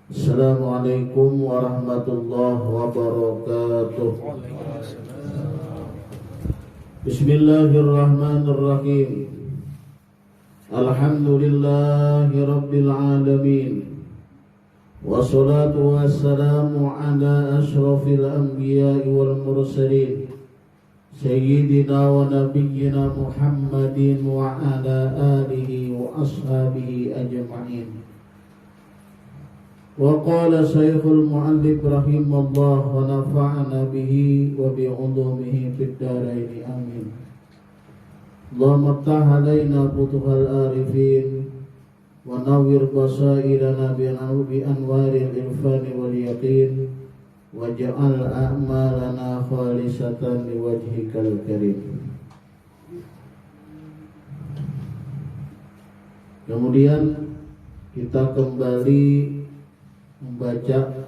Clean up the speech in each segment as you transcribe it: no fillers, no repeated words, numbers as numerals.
Assalamualaikum warahmatullahi wabarakatuh. Bismillahirrahmanirrahim. Alhamdulillahi rabbil alamin. Wassalatu wassalamu ala ashrafil anbiya'i wal mursalin Sayyidina wa nabiyyina Muhammadin wa ala alihi wa ashabihi ajma'in. Wa qala Syekhul Mu'allif rahimahullah wa nafa'ana bihi wa bi'ulumihi fid dharain amin. Allahumma ftah alaina futuhal arifin wa nawwir basairana bi anwaril irfani wal yaqin waj'al a'malana khalisatan liwajhikal karim. Kemudian kita kembali membaca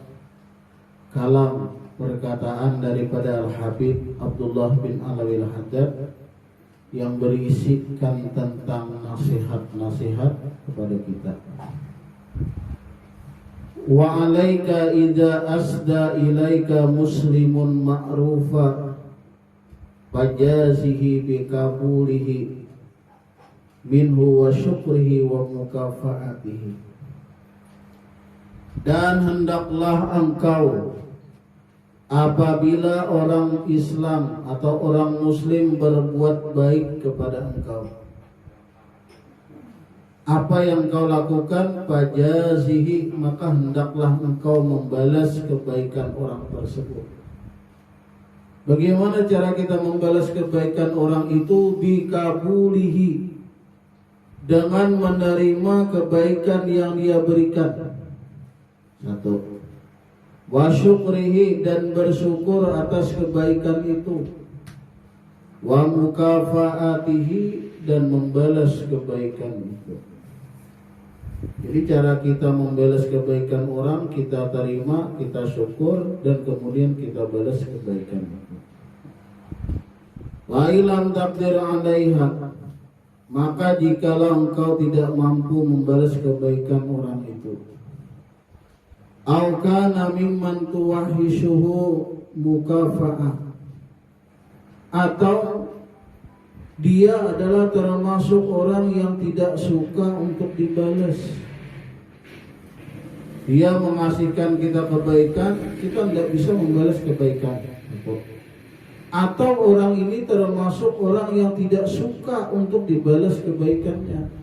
kalam perkataan daripada Al-Habib Abdullah bin Alwi Al-Haddad yang berisikan tentang nasihat-nasihat kepada kita. Wa alaika idza asda ilaika muslimun ma'rufa fajazihi bikabulihi minhu wa syukrihi wa mukafaatihi. Dan hendaklah engkau apabila orang Islam atau orang Muslim berbuat baik kepada engkau, apa yang kau lakukan fajazihi, maka hendaklah engkau membalas kebaikan orang tersebut. Bagaimana cara kita membalas kebaikan orang itu? Bikabulihi, dengan menerima kebaikan yang dia berikan. Satu, wa syukrihi, dan bersyukur atas kebaikan itu. Wa mukafaatihi, dan membalas kebaikan itu. Jadi cara kita membalas kebaikan orang, kita terima, kita syukur, dan kemudian kita balas kebaikan itu. Wa ilam taqdir 'alaiha, maka jikalau engkau tidak mampu membalas kebaikan orang itu, au kana mimman tuwahishuhu mukafa'ah, atau dia adalah termasuk orang yang tidak suka untuk dibalas. Dia mengasihkan kita kebaikan, kita tidak bisa membalas kebaikan. Atau orang ini termasuk orang yang tidak suka untuk dibalas kebaikannya,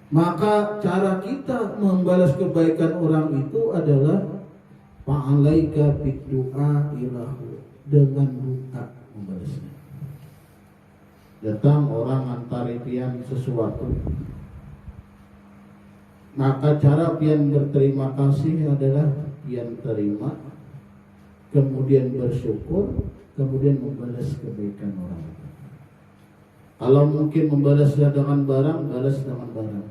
maka cara kita membalas kebaikan orang itu adalah fa'alaika biddu'a ilahu, dengan doa membalasnya. Datang orang ngantari pian sesuatu, maka cara pian berterima kasih adalah pian terima, kemudian bersyukur, kemudian membalas kebaikan orang. Kalau mungkin membalasnya dengan barang, balas dengan barang.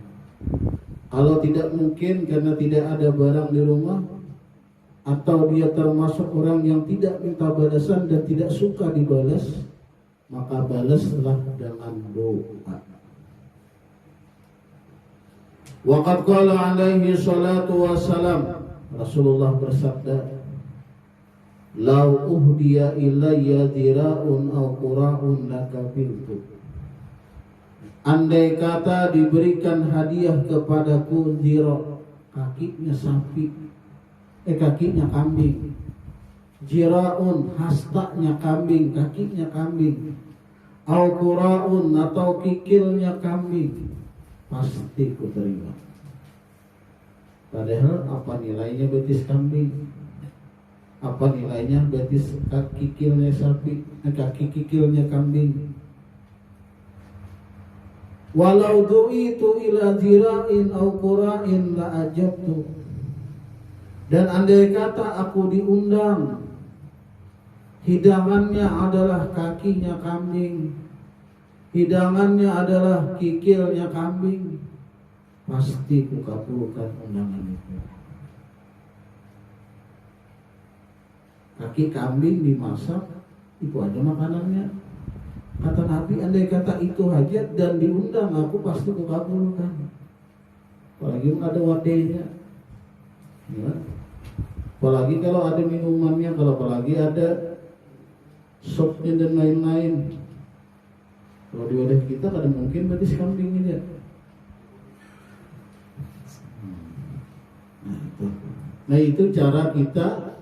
Kalau tidak mungkin karena tidak ada barang di rumah, atau dia termasuk orang yang tidak minta balasan dan tidak suka dibalas, maka balaslah dengan doa. Waqad qala alaihi salatu wassalam, Rasulullah bersabda, lau uhdiya ilayya dira'un aw qura'un lakabiltu. Andai kata diberikan hadiah kepadaku zira, kakinya sapi, kakinya kambing, jiraun, hastanya kambing, kakinya kambing, au qura'un, atau kikilnya kambing, pasti ku terima. Padahal apa nilainya betis kambing? Apa nilainya betis kikilnya sapi, kaki kikilnya kambing? Walau du'itu ila zira'in au qura'in la ajabtu. Dan andai kata aku diundang, hidangannya adalah kakinya kambing, hidangannya adalah kikilnya kambing, pasti ku kabulkan undangan itu. Kaki kambing dimasak, itu ada makanannya. Kata Nabi, andai kata itu hajat dan diundang, aku pasti ku kabulkan. Apalagi ada wadahnya. Ya. Apalagi kalau ada minumannya, kalau apalagi ada sopnya dan lain-lain. Kalau di wadah kita kadang mungkin berarti kambing ini ya. Nah itu cara kita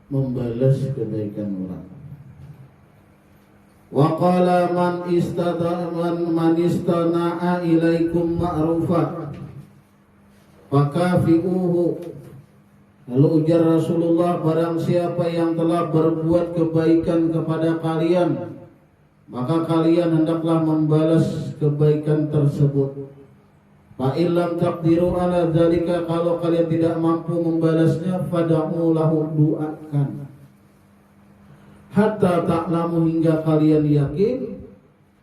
membalas kebaikan orang. Wa qala man istana'a ilaikum ma'rufa fakafi'uhu. Lalu ujar Rasulullah, barang siapa yang telah berbuat kebaikan kepada kalian, maka kalian hendaklah membalas kebaikan tersebut. Fa illam taqdiru ala dzalika, kalau kalian tidak mampu membalasnya, fad'u lahu, doakan. Hatta ta'lamu, hingga kalian yakin,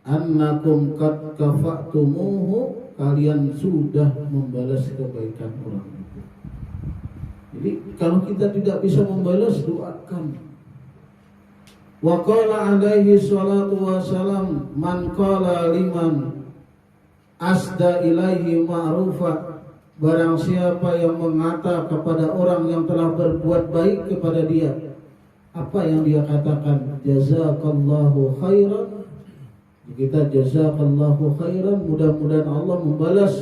annakum qad kafa'tumuhu, kalian sudah membalas kebaikan orang itu. Jadi kalau kita tidak bisa membalas, doakan. Wa qala alaihi salatu wassalam, man qala liman asda ilaihi ma'rufa, barang siapa yang mengata kepada orang yang telah berbuat baik kepada dia, apa yang dia katakan? Jazakallahu khairan. Kita jazakallahu khairan, mudah-mudahan Allah membalas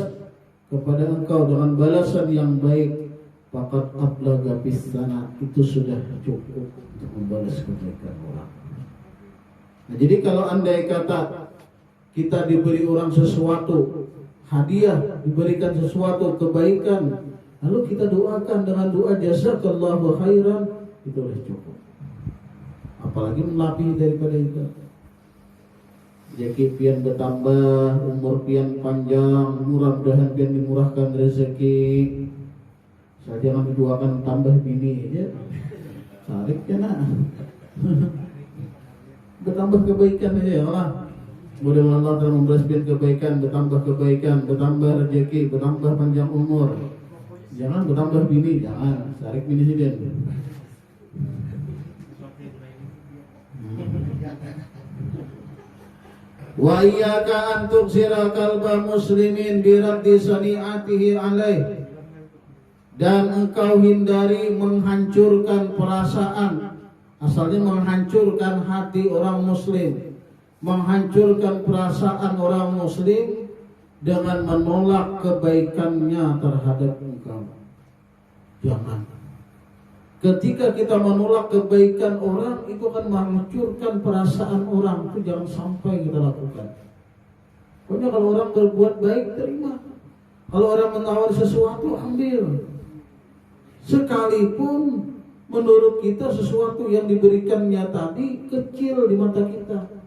kepada engkau dengan balasan yang baik. Faqad ablaga bisana, itu sudah cukup untuk membalas kebaikan orang. Nah, jadi kalau andai kata kita diberi orang sesuatu, hadiah, diberikan sesuatu kebaikan, lalu kita doakan dengan doa jazakallahu khairan, itu sudah cukup. Apalagi melebih daripada itu. Jadi pian bertambah, umur pian panjang, mudah-mudahan pian dimurahkan rezeki. Saya jangan didoakan tambah bini aja, tarik ya nak. Bertambah kebaikan aja ya Allah. Mudah-mudahan Allah telah membalas kebaikan, bertambah kebaikan, bertambah rezeki, bertambah panjang umur. Jangan bertambah bini, jangan tarik bini sini. Wa iyyaka an tuksira qalba muslimin bi raddi sani'atihi alaih, dan engkau hindari menghancurkan perasaan, asalnya menghancurkan hati orang muslim, menghancurkan perasaan orang muslim dengan menolak kebaikannya terhadap engkau. Jangan. Ketika kita menolak kebaikan orang, itu akan menghancurkan perasaan orang. Itu jangan sampai kita lakukan. Pokoknya kalau orang berbuat baik, terima. Kalau orang menawar sesuatu, ambil. Sekalipun menurut kita sesuatu yang diberikannya tadi kecil di mata kita,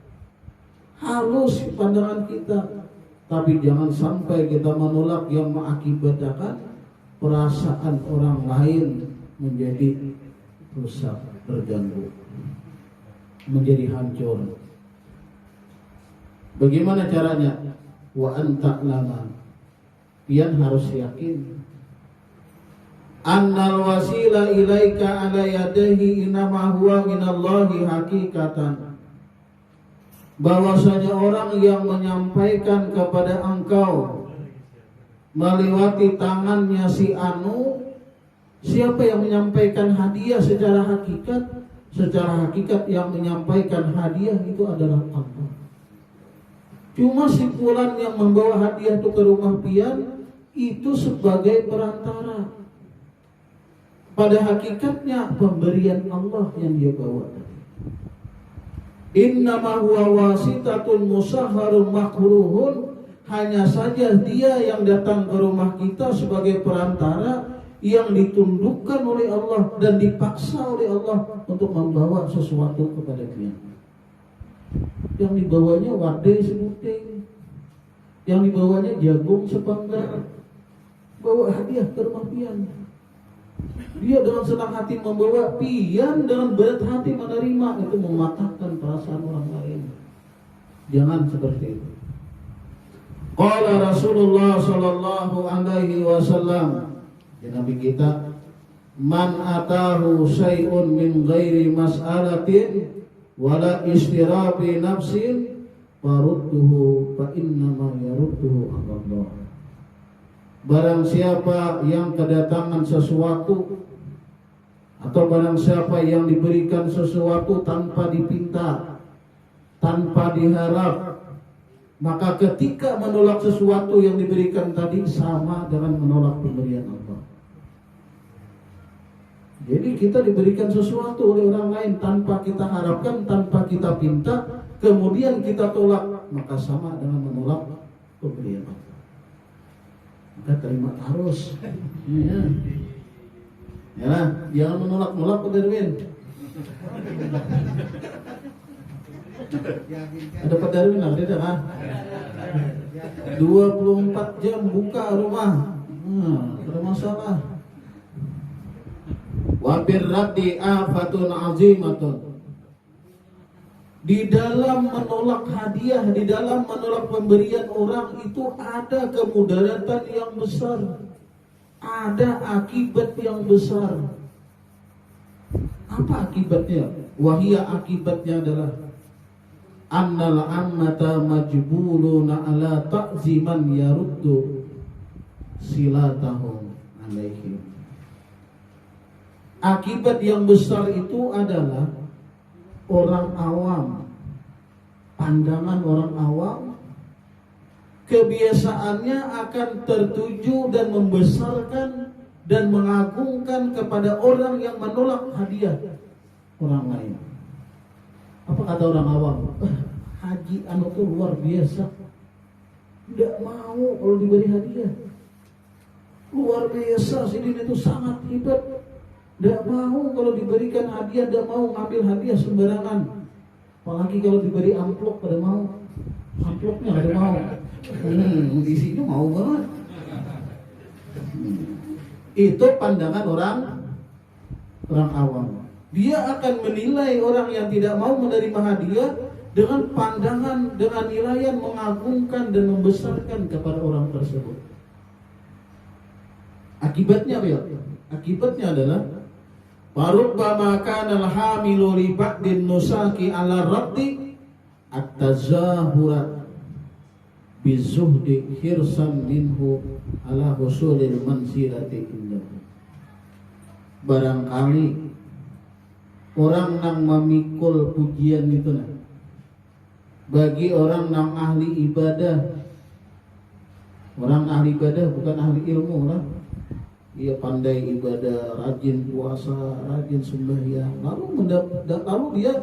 halus pandangan kita, tapi jangan sampai kita menolak yang mengakibatkan perasaan orang lain menjadi rusak, terganggu, menjadi hancur. Bagaimana caranya? Wa anta'lama, pian harus yakin, annal wasila ilaika ala yadayhi innama huwa minallahi hakikatan, bahwasanya orang yang menyampaikan kepada engkau melewati tangannya si anu. Siapa yang menyampaikan hadiah secara hakikat? Secara hakikat yang menyampaikan hadiah itu adalah Allah. Cuma si fulan yang membawa hadiah itu ke rumah pian, itu sebagai perantara. Pada hakikatnya pemberian Allah yang dia bawa. Innama huwa wasitatun musahharun makruhun, hanya saja dia yang datang ke rumah kita sebagai perantara yang ditundukkan oleh Allah dan dipaksa oleh Allah untuk membawa sesuatu kepada dia. Yang dibawanya wadai sebuting, yang dibawanya jagung sepanggar, bawa hadiah ke rumah pian. Dia dengan senang hati membawa, pian dengan berat hati menerima, itu mematahkan perasaan orang lain. Jangan seperti itu. Qala Rasulullah sallallahu alaihi wasallam, ya Nabi kita, man atahu syai'un min ghairi mas'alatin wala istirabi nafsin farudduhu fa innama yarudduhu Allah. Barang siapa yang kedatangan sesuatu atau barang siapa yang diberikan sesuatu tanpa dipinta, tanpa diharap, maka ketika menolak sesuatu yang diberikan tadi sama dengan menolak pemberian Allah. Jadi kita diberikan sesuatu oleh orang lain tanpa kita harapkan, tanpa kita pinta, kemudian kita tolak, maka sama dengan menolak pemberian Allah. Maka terima terus. Ya, jangan menolak-nolak Pak Darwin. Ada Pak Darwin ada dah. 24 jam buka rumah. Ada masalah. Wa birraddi afatun azimatun. Di dalam menolak hadiah, di dalam menolak pemberian orang itu ada kemudaratan yang besar, ada akibat yang besar. Apa akibatnya? Wahia akibatnya adalah annal ammata majbuluna ala ta'ziman yaruddu silatahum alaihim. Akibat yang besar itu adalah orang awam, pandangan orang awam, kebiasaannya akan tertuju dan membesarkan dan mengagungkan kepada orang yang menolak hadiah orang lain. Apa kata orang awam? Haji anu tuh luar biasa, tidak mau kalau diberi hadiah. Luar biasa, sidin itu sangat hebat. Tidak mau kalau diberikan hadiah, tidak mau ngambil hadiah sembarangan. Apalagi kalau diberi amplop pada mau. Amplopnya ada mau. Isinya mau banget. Itu pandangan orang awam. Dia akan menilai orang yang tidak mau menerima hadiah dengan pandangan, dengan nilaian mengagungkan dan membesarkan kepada orang tersebut. Akibatnya apa ya? Akibatnya adalah Warubbama kana al-hamilu li ba'din nusaki ala raddi at-tazahura bizuhdi hirsan minhu ala husulil manzilati indahu. Barangkali orang nang memikul pujian itu nah, bagi orang nang ahli ibadah. Orang ahli ibadah bukan ahli ilmu lah. Dia pandai ibadah, rajin puasa, rajin sembahyang. Lalu dia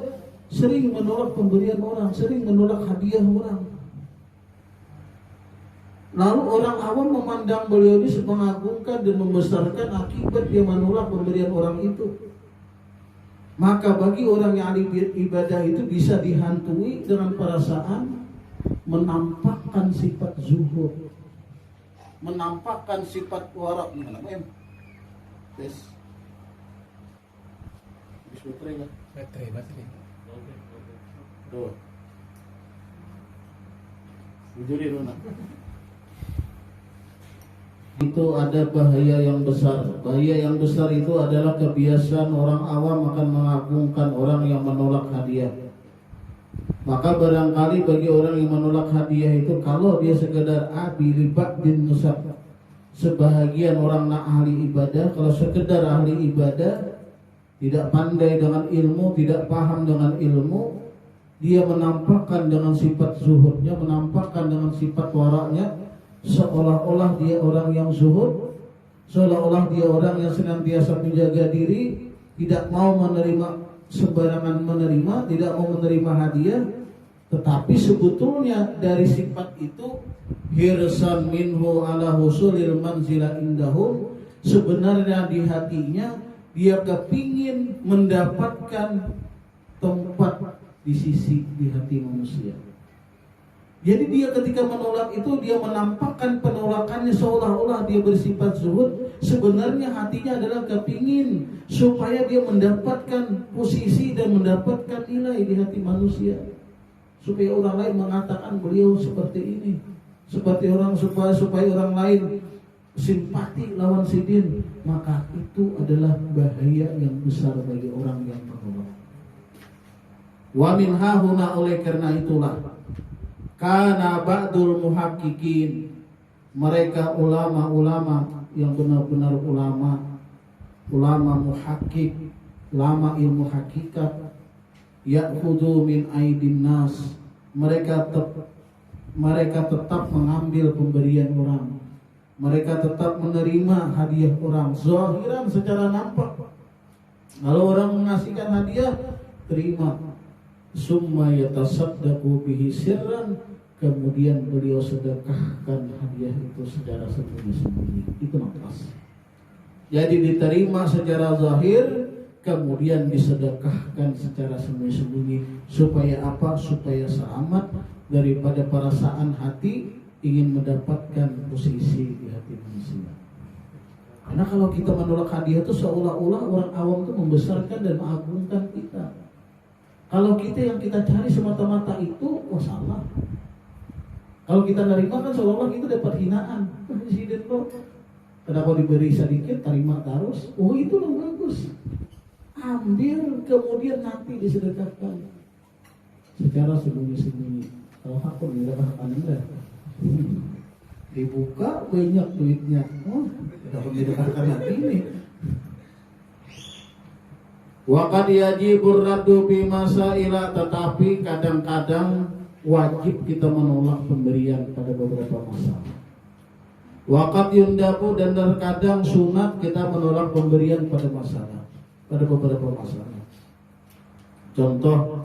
sering menolak pemberian orang, sering menolak hadiah orang. Lalu orang awam memandang beliau ini mengagungkan dan membesarkan akibat dia menolak pemberian orang itu. Maka bagi orang yang ahli ibadah itu bisa dihantui dengan perasaan menampakkan sifat zuhud, menampakkan sifat wara. Gimana Em? Tes. Baterai kan? Baterai. Tuh. Jujur Rona. Itu ada bahaya yang besar. Bahaya yang besar itu adalah kebiasaan orang awam akan mengagungkan orang yang menolak hadiah. Maka barangkali bagi orang yang menolak hadiah itu, kalau dia sekedar abilibat bin nusab, sebahagian orang nak ahli ibadah, kalau sekedar ahli ibadah, tidak pandai dengan ilmu, tidak paham dengan ilmu, dia menampakkan dengan sifat zuhudnya, menampakkan dengan sifat waraknya, seolah-olah dia orang yang zuhud, seolah-olah dia orang yang senantiasa menjaga diri, tidak mau menerima sembarangan menerima, tidak mau menerima hadiah. Tetapi sebetulnya dari sifat itu hirsan minhu ala husulil manzila indahum, sebenarnya di hatinya dia kepingin mendapatkan tempat di sisi di hati manusia. Jadi dia ketika menolak itu, dia menampakkan penolakannya seolah-olah dia bersifat zuhud. Sebenarnya hatinya adalah kepingin supaya dia mendapatkan posisi dan mendapatkan nilai di hati manusia, supaya orang lain mengatakan beliau seperti ini, seperti orang, supaya orang lain simpati lawan sidin. Maka itu adalah bahaya yang besar bagi orang yang menolak. Wa min hahuna, oleh karena itulah kana ba'dul muhaqqiqin, mereka ulama-ulama yang benar-benar ulama muhakkik, ulama ilmu hakikat, ya'khudhu min aidin nas, mereka tetap mengambil pemberian orang, mereka tetap menerima hadiah orang zahiran secara nampak. Kalau orang mengasihkan hadiah, terima. Summa yatasaddaqu bihi sirran, kemudian beliau sedekahkan hadiah itu secara sembunyi-sembunyi. Itu nafas. Jadi diterima secara zahir, kemudian disedekahkan secara sembunyi-sembunyi. Supaya apa? Supaya selamat daripada perasaan hati ingin mendapatkan posisi di hati manusia. Karena kalau kita menolak hadiah itu seolah-olah orang awam itu membesarkan dan mengagungkan kita. Kalau kita yang kita cari semata-mata itu, salah. Kalau kita nerima kan seolah-olah kita dapat hinaan. Presiden kok kenapa diberi sedikit, terima terus? Oh itu loh bagus. Ambil kemudian nanti disedekahkan secara sembunyi-sembunyi. Kalau aku menyedekahkan enggak, dibuka banyak duitnya. Oh, dapat menyedekahkan nanti ini. Wa qad yajibur raddu bi masaila, tetapi kadang-kadang wajib kita menolak pemberian pada beberapa masalah. Wa qad yundabu, dan terkadang sunat kita menolak pemberian pada beberapa masalah. Contoh,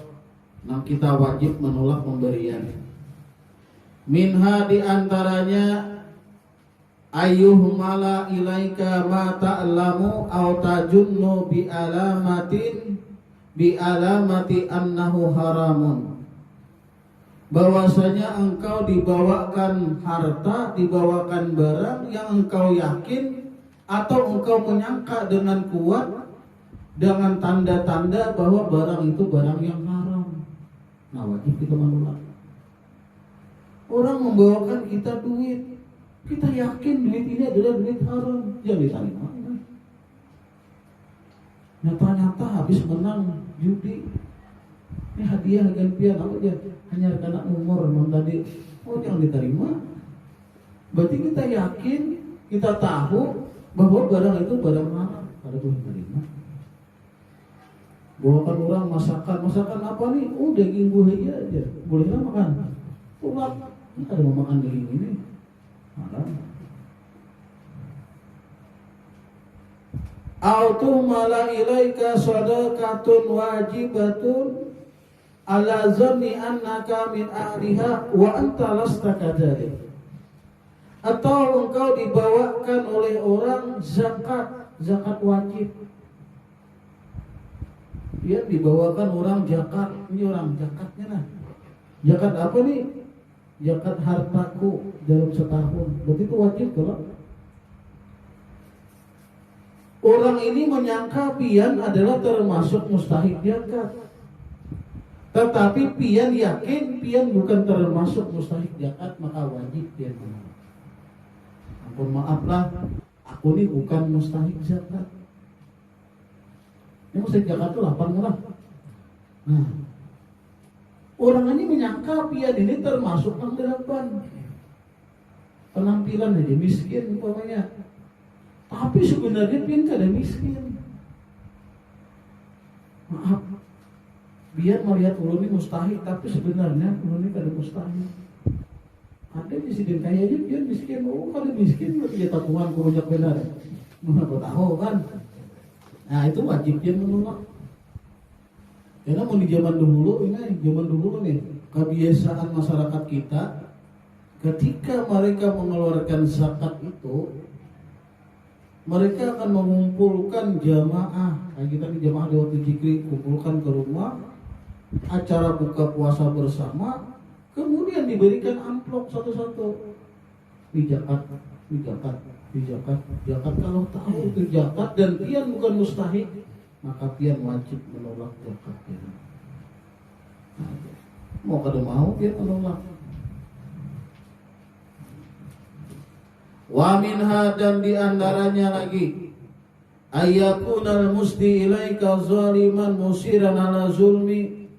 kita wajib menolak pemberian. Minha, di antaranya, ayyuhumala ilaika ma ta'lamu aw tajunnu bi alamati annahu haramun. Bahwasanya engkau dibawakan harta, dibawakan barang yang engkau yakin atau engkau menyangka dengan kuat dengan tanda-tanda bahwa barang itu barang yang haram. Nah, wajib kita menolak. Orang membawakan kita duit, kita yakin duit ini adalah duit haram, ya diterima. Nyata-nyata habis menang judi, ini hadiah gantian apa dia? Hanya karena umur non tadi, yang diterima. Berarti kita yakin, kita tahu bahwa barang itu barang haram, pada tuh diterima. Bawakan orang masakan apa nih? Oh, daging buaya aja, boleh nggak makan? Ulap, ada mau makan daging ini. Autu mala ilaika sadaqatun wajibatun ala zanni annaka min ahliha wa anta lasta kadzalik. Atau engkau dibawakan oleh orang zakat wajib. Dia dibawakan orang zakat, ini orang zakatnya nah. Zakat apa nih? Zakat hartaku dalam setahun. Berarti itu wajib kalau orang ini menyangka pian adalah termasuk mustahik zakat. Tetapi pian yakin pian bukan termasuk mustahik zakat, maka wajib pian. Ampun maaflah, aku ini bukan mustahik zakat. Yang mustahik zakat itu 8 orang. Nah, orang ini menyangka pian ini termasuk yang 8. Penampilan aja miskin umpamanya. Tapi sebenarnya pian kada miskin. Maaf, biar melihat ulun ini mustahik, tapi sebenarnya ulun ini kada mustahik. Ada presiden kaya aja pian miskin. Oh, kada miskin berarti dia takuan ku banyak benar. Mana tahu kan? Nah, itu wajib pian menolak. Karena mau di zaman dulu nih, kebiasaan masyarakat kita ketika mereka mengeluarkan zakat itu, mereka akan mengumpulkan jamaah. Kayak kita di jamaah di waktu Cikri, kumpulkan ke rumah, acara buka puasa bersama, kemudian diberikan amplop satu-satu. Di zakat. Kalau tahu itu zakat dan pian bukan mustahik, maka pian wajib menolak zakat pian. Mau kada mau pian menolak. Wa minha, dan diantaranya lagi, ayyakunal musdi ilaika zaliman musiran ala zulmi.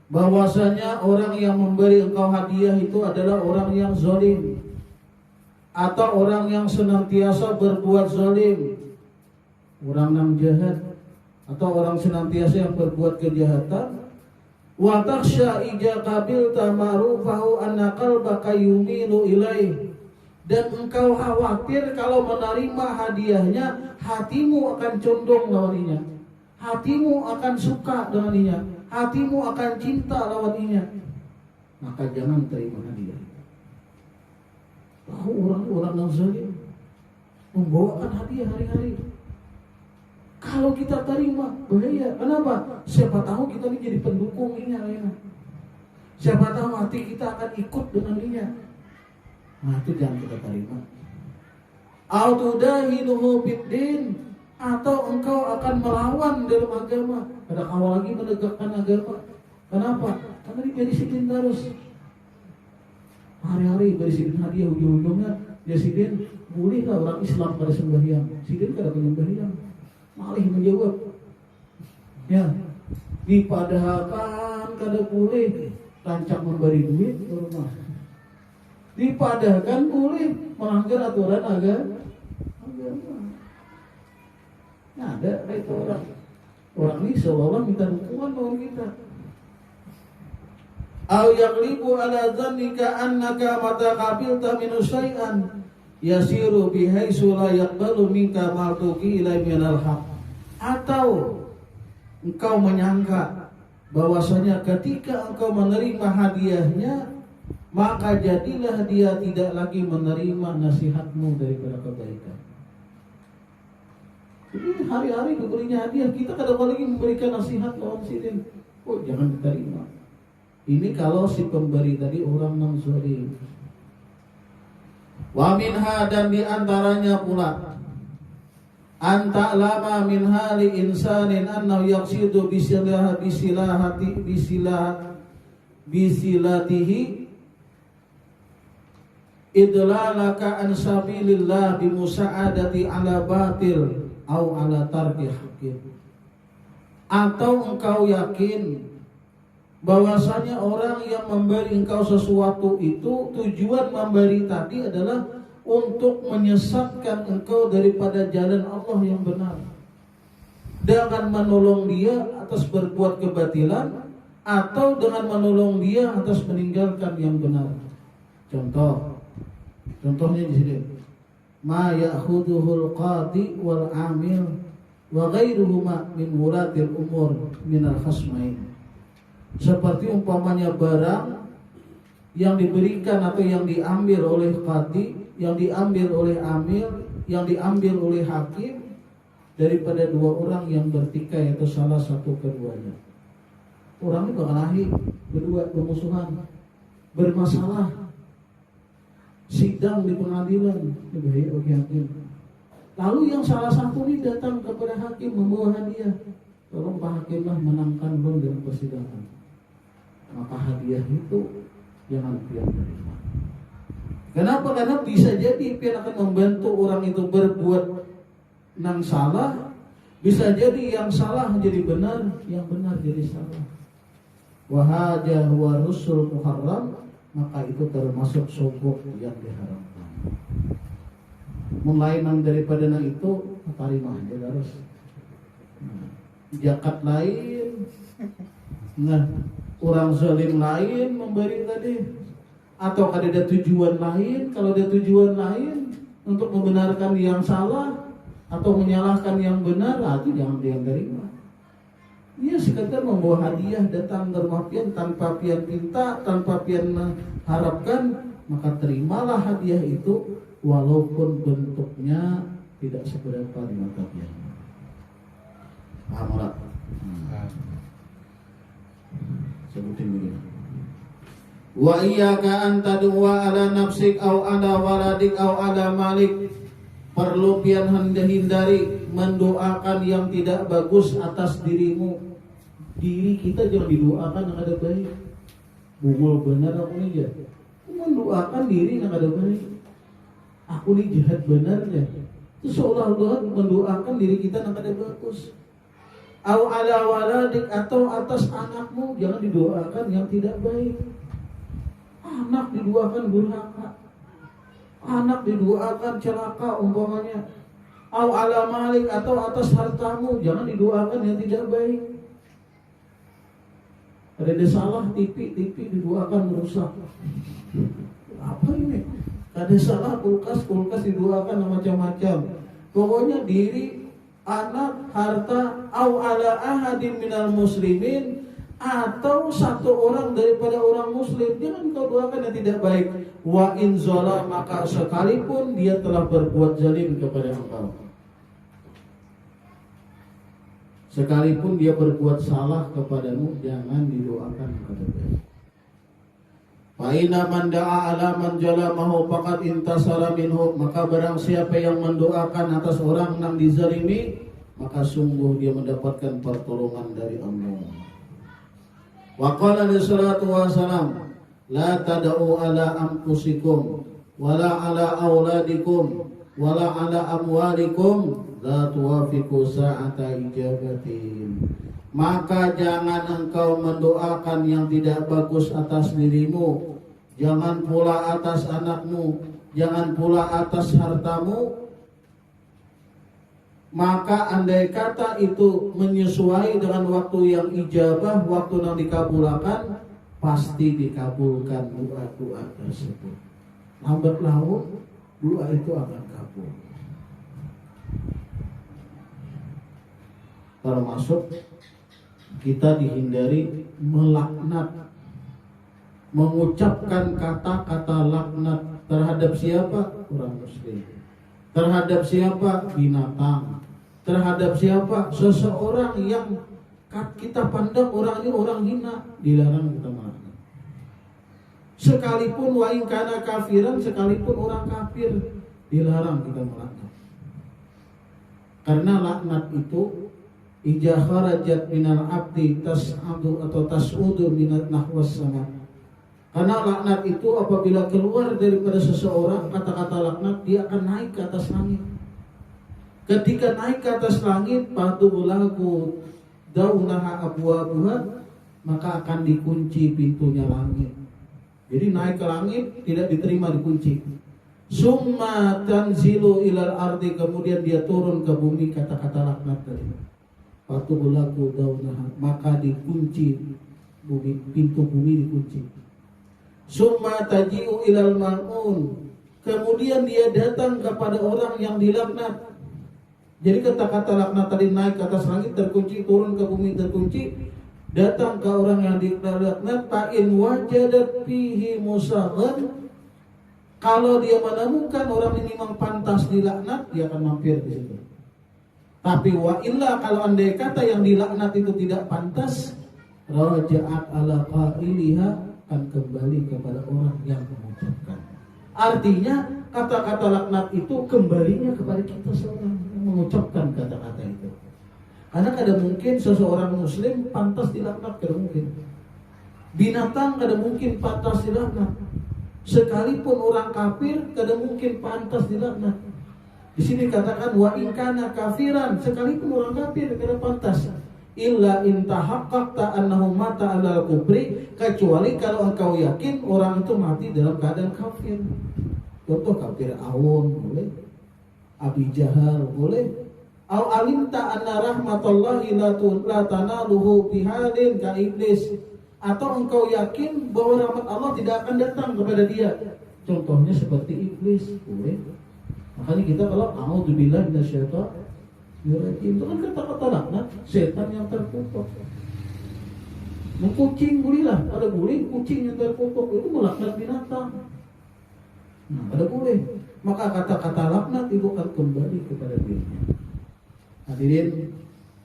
Bahwasanya orang yang memberi engkau hadiah itu adalah orang yang zalim. atau orang yang senantiasa berbuat zalim, orang yang jahat, atau orang senantiasa yang berbuat kejahatan. Wa takhsha ija qabilta ma'rufahu anna qalbaka yumilu ilaih, dan engkau khawatir kalau menerima hadiahnya hatimu akan condong lawaninya, hatimu akan suka dengannya, hatimu akan cinta lawaninya, maka jangan terima hadiah. Tahu orang-orang yang zalim membawakan hadiah hari-hari. Kalau kita terima bahaya. Kenapa? Siapa tahu kita ini jadi pendukung ini arena. Siapa tahu hati kita akan ikut dengan dia. Nah, itu jangan kita terima. Autudahinuhu biddin, atau engkau akan melawan dalam agama. Pada awal lagi menegakkan agama. Kenapa? Karena dibisikin terus. Hari-hari berisikin hadiah, ujung-ujungnya dia sidin, bolehlah orang Islam pada sembahyang. Sidin kada penyembahyang, malih menjawab. Ya, dipadahkan kada boleh rancak memberi duit ke rumah. Dipadahkan boleh melanggar aturan agama. Nah, ada itu orang ini seolah-olah minta dukungan lawan kita. Au yaglibu ala dhannika annaka mata qabilta min syai'an yasiru bihaitsu la yaqbalu minka ma tuqi ila minal haq. Atau engkau menyangka bahwasanya ketika engkau menerima hadiahnya, maka jadilah dia tidak lagi menerima nasihatmu daripada kebaikan. Jadi hari-hari diberinya hadiah, kita kadang lagi memberikan nasihat lawan sidin. Oh, jangan diterima. Ini kalau si pemberi tadi orang yang zalim. Wa minha, dan diantaranya pula anta lama min hali insanin annahu yaqsidu bisilatihi idlalaka an sabilillah bimusa'adati ala batil au ala tarki hakim. Atau engkau yakin bahwasanya orang yang memberi engkau sesuatu itu, tujuan memberi tadi adalah untuk menyesatkan engkau daripada jalan Allah yang benar, dengan menolong dia atas berbuat kebatilan, atau dengan menolong dia atas meninggalkan yang benar. Contohnya di sini, ma ya'khuduhul qadi wal amil wa ghairuhuma min wulatil umur minal khasmain. Seperti umpamanya barang yang diberikan atau yang diambil oleh qadi, yang diambil oleh amil, yang diambil oleh hakim daripada dua orang yang bertikai atau salah satu keduanya. Orang ini berkelahi, berdua bermusuhan, bermasalah, sidang di pengadilan, bagi hakim. Lalu yang salah satu ini datang kepada hakim membawa hadiah, tolong Pak Hakimlah menangkan lo dalam persidangan. Maka hadiah itu jangan pian terima. Kenapa? Karena bisa jadi pian akan membantu orang itu berbuat yang salah. Bisa jadi yang salah menjadi benar, yang benar jadi salah. Wahajah wa rusul muharram, maka itu termasuk sogok yang diharamkan. Mulai daripada itu tarimah dia harus. Zakat lain. Nah, orang zalim lain memberi tadi, atau ada tujuan lain. Kalau ada tujuan lain untuk membenarkan yang salah atau menyalahkan yang benar, itu jangan dia terima. Dia sekedar membawa hadiah datang ke rumah pian tanpa pian minta, tanpa pian harapkan, maka terimalah hadiah itu walaupun bentuknya tidak seberapa di mata pian. Paham tak? Sebutin begini. Wa iyyaka an tadwa ala nafsik au ala waladik au ala malik. Perlu pian hindari mendoakan yang tidak bagus atas dirimu. Diri kita jangan didoakan yang ada baik. Bungul benar aku ini aja. Mendoakan diri yang ada baik. Aku ini jahat benarnya. Itu seolah-olah mendoakan diri kita yang ada bagus. Au ala waladik, atau atas anakmu jangan didoakan yang tidak baik. Anak didoakan durhaka. Anak didoakan celaka umpamanya. Au ala malik, atau atas hartamu, jangan didoakan yang tidak baik. Ada salah TV didoakan rusak. Apa ini? Ada salah kulkas didoakan macam-macam. Pokoknya diri, anak, harta, au ala ahadin minal muslimin, atau satu orang daripada orang muslim, jangan kau doakan yang tidak baik. Wa in zalam, maka sekalipun dia telah berbuat zalim kepada engkau, sekalipun dia berbuat salah kepadamu, jangan didoakan kepada dia. Fa inna man da'a ala man jalamahu faqad intasara minhu, maka barang siapa yang mendoakan atas orang yang dizalimi, maka sungguh dia mendapatkan pertolongan dari Allah. Wa qala sallallahu wasallam, la tad'u ala anfusikum wala ala auladikum wala ala amwalikum la tuwafiqu sa'ata ijabatin. Maka jangan engkau mendoakan yang tidak bagus atas dirimu, jangan pula atas anakmu, jangan pula atas hartamu. Maka andai kata itu menyesuai dengan waktu yang ijabah, waktu yang dikabulkan, pasti dikabulkan doa-doa tersebut. Lambat laun doa itu akan kabul. Termasuk kita dihindari melaknat, mengucapkan kata-kata laknat terhadap siapa? Orang muslim. Terhadap siapa? Binatang. Terhadap siapa? Seseorang yang kita pandang orang ini orang hina, dilarang kita melaknat. Sekalipun wa in kana kafiran, sekalipun orang kafir, dilarang kita melaknat. Karena laknat itu ija kharajat minal abdi tas'adu atau tas'udu minat nahwas sama. Karena laknat itu apabila keluar daripada seseorang, kata-kata laknat, dia akan naik ke atas langit. Ketika naik ke atas langit, patubulaku daunaha abwabuha, maka akan dikunci pintunya langit. Jadi naik ke langit tidak diterima, dikunci. Summa tanzilu ilal ardi, kemudian dia turun ke bumi, kata-kata laknat tadi. Patubulaku daunaha, maka dikunci bumi, pintu bumi dikunci. Summa taji'u ilal mal'un, kemudian dia datang kepada orang yang dilaknat. Jadi kata-kata laknat tadi naik ke atas langit terkunci, turun ke bumi terkunci, datang ke orang yang dilaknat. Fa'in wajadat fihi musaghan, kalau dia menemukan orang ini memang pantas dilaknat, dia akan mampir di situ. Tapi wa illa, kalau andai kata yang dilaknat itu tidak pantas, raja'at ala qailiha, akan kembali kepada orang yang mengucapkan. Artinya kata-kata laknat itu kembalinya kepada kita seorang yang mengucapkan kata-kata itu. Karena kadang mungkin seseorang muslim pantas dilaknat, kadang mungkin. Binatang kadang mungkin pantas dilaknat. Sekalipun orang kafir kadang mungkin pantas dilaknat. Di sini katakan wa in kana kafiran, sekalipun orang kafir kadang pantas. Illa in tahaqqaqta annahu mata 'alal kufri, kecuali kalau engkau yakin orang itu mati dalam keadaan kafir. Contoh kafir awon boleh, Abi Jahal boleh. Au alimta anna rahmatallahi la tanaluhu bihalin ka iblis, atau engkau yakin bahwa rahmat Allah tidak akan datang kepada dia. Contohnya seperti iblis boleh. Makanya kita kalau a'udzubillahi minasyaitonir rajim, itu kan kata-kata laknat, setan yang terkutuk. Kucing bolehlah, ada boleh kucing yang terkutuk, itu melaknat binatang. Ada boleh. Maka kata-kata laknat itu akan kembali kepada dirinya. Hadirin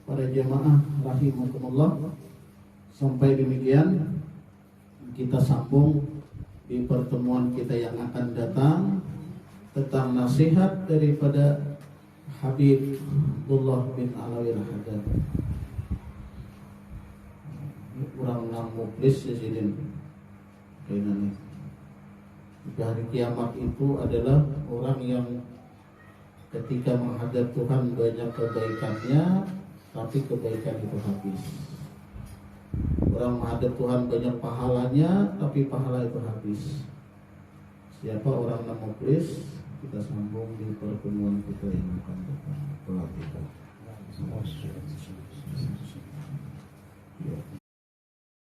para jemaah rahimakumullah, sampai demikian kita sambung di pertemuan kita yang akan datang tentang nasihat daripada Habib Abdullah bin Alwi Al-Haddad. Kurang muflis ya sidin. Kayaknya hari kiamat itu adalah orang yang ketika menghadap Tuhan banyak kebaikannya, tapi kebaikan itu habis. Orang menghadap Tuhan banyak pahalanya, tapi pahala itu habis. Siapa orang nama please, kita sambung di pertemuan kita yang akan datang. Pelatihan.